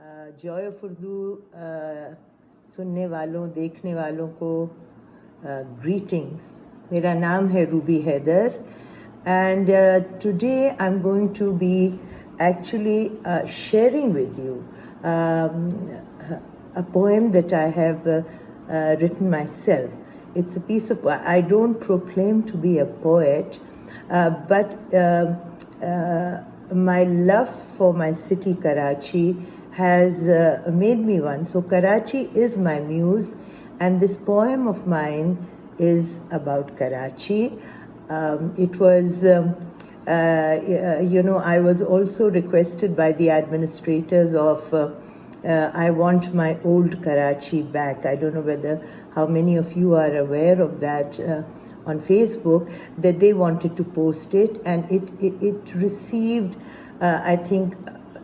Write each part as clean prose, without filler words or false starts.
Joy of Urdu सुनने वालों देखने वालों को ग्रीटिंग्स. मेरा नाम है Ruby Haider and today I'm going to be actually sharing with you a poem that I have written myself. It's a piece of, I don't proclaim to be a poet, but my love for my city Karachi has made me one. So Karachi is my muse, and this poem of mine is about Karachi. It was, I was also requested by the administrators of I want my old Karachi back. I don't know how many of you are aware of that on Facebook, that they wanted to post it, and it received, I think,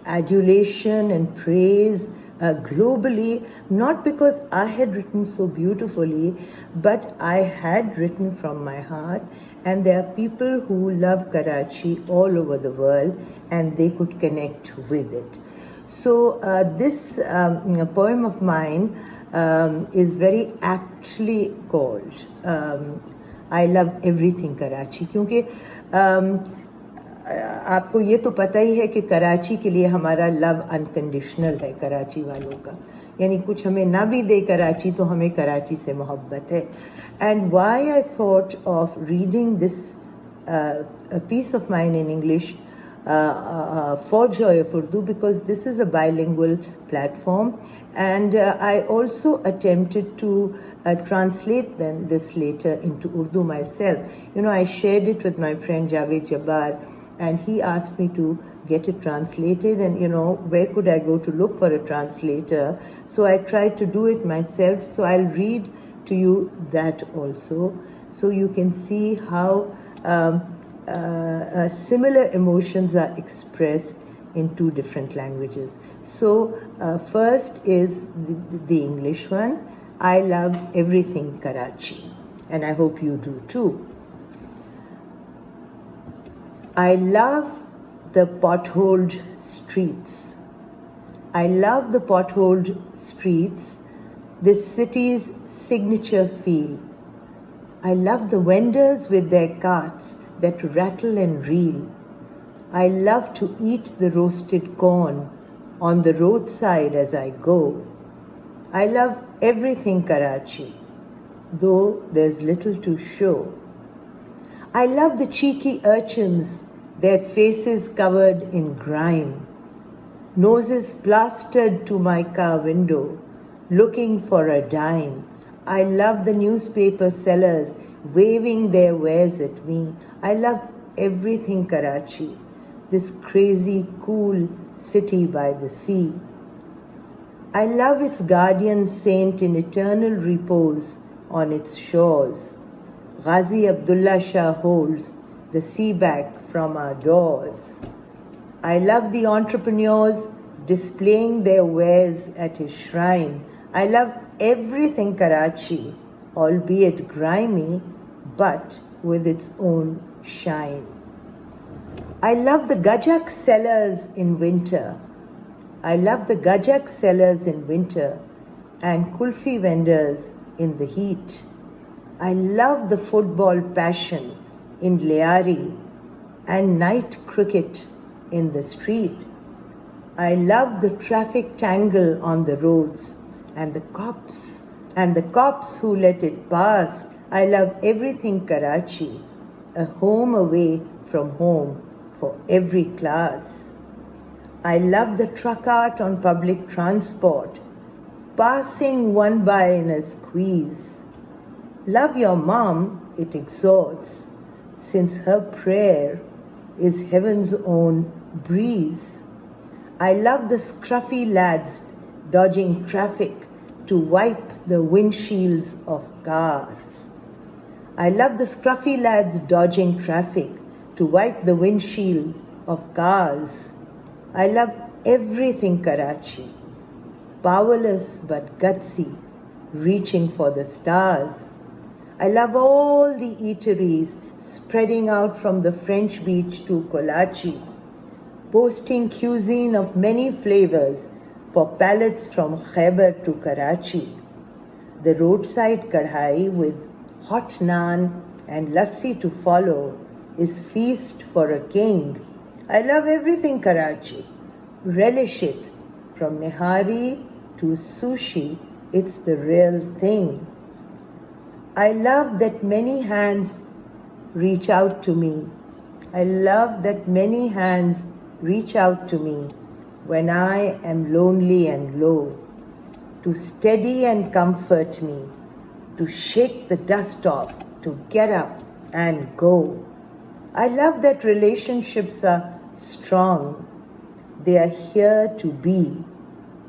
adulation and praise globally, not because I had written so beautifully, but I had written from my heart, and there are people who love Karachi all over the world, and they could connect with it. So this poem of mine is very aptly called I Love Everything Karachi, क्योंकि आपको ये तो पता ही है कि कराची के लिए हमारा लव अनकंडीशनल है कराची वालों का, यानी कुछ हमें ना भी दे कराची तो हमें कराची से मोहब्बत है. And why I thought of reading this a piece of mine in English for Joy of Urdu, because this is a bilingual platform, and I also attempted to translate this later into Urdu myself. You know, I shared it with my friend Javed Jabbar, and he asked me to get it translated, and where could I go to look for a translator? So I tried to do it myself. So I'll read to you that also, so you can see how similar emotions are expressed in two different languages. So first is the English one. I love everything Karachi, and I hope you do too. I love the potholed streets. I love the potholed streets, this city's signature feel. I love the vendors with their carts that rattle and reel. I love to eat the roasted corn on the roadside as I go. I love everything Karachi, though there's little to show. I love the cheeky urchins, their faces covered in grime, noses plastered to my car window, looking for a dime. I love the newspaper sellers waving their wares at me. I love everything Karachi, this crazy, cool city by the sea. I love its guardian saint in eternal repose on its shores. Ghazi Abdullah Shah holds the sea back from our doors. I love the entrepreneurs displaying their wares at his shrine. I love everything Karachi, albeit grimy, but with its own shine. I love the gajak sellers in winter. I love the gajak sellers in winter and kulfi vendors in the heat. I love the football passion in Leari and night cricket in the street. I love the traffic tangle on the roads and the cops who let it pass. I love everything Karachi, a home away from home for every class. I love the truck art on public transport, passing one by in a squeeze. Love your mom, it exhorts, since her prayer is heaven's own breeze. I love the scruffy lads dodging traffic to wipe the windshields of cars. I love the scruffy lads dodging traffic to wipe the windshield of cars. I love everything Karachi, powerless but gutsy, reaching for the stars. I love all the eateries spreading out from the French beach to Karachi, boasting cuisine of many flavors for palates from Khyber to Karachi. The roadside kadhai with hot naan and lassi to follow is feast for a king. I love everything Karachi. Relish it. From nihari to sushi, it's the real thing. I love that many hands reach out to me. I love that many hands reach out to me when I am lonely and low, to steady and comfort me, to shake the dust off, to get up and go. I love that relationships are strong. They are here to be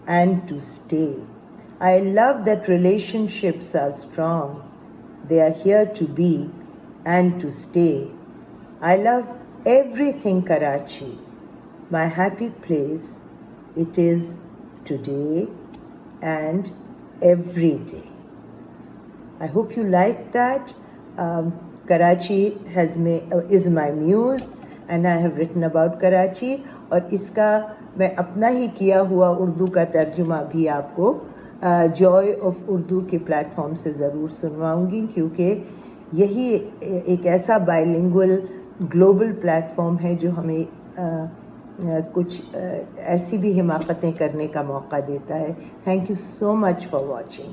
and to stay. I love that relationships are strong. They are here to be and to stay. I love everything Karachi. My happy place, it is today and every day. I hope you like that. Karachi is my muse and I have written about Karachi, और इसका मैं अपना ही किया हुआ उर्दू का तर्जुमा भी आपको जॉय ऑफ उर्दू के प्लेटफॉर्म से ज़रूर सुनवाऊंगी, क्योंकि यही एक ऐसा बाइलिंगुअल ग्लोबल प्लेटफॉर्म है जो हमें कुछ ऐसी भी हिमाकतें करने का मौका देता है. Thank you so much for watching.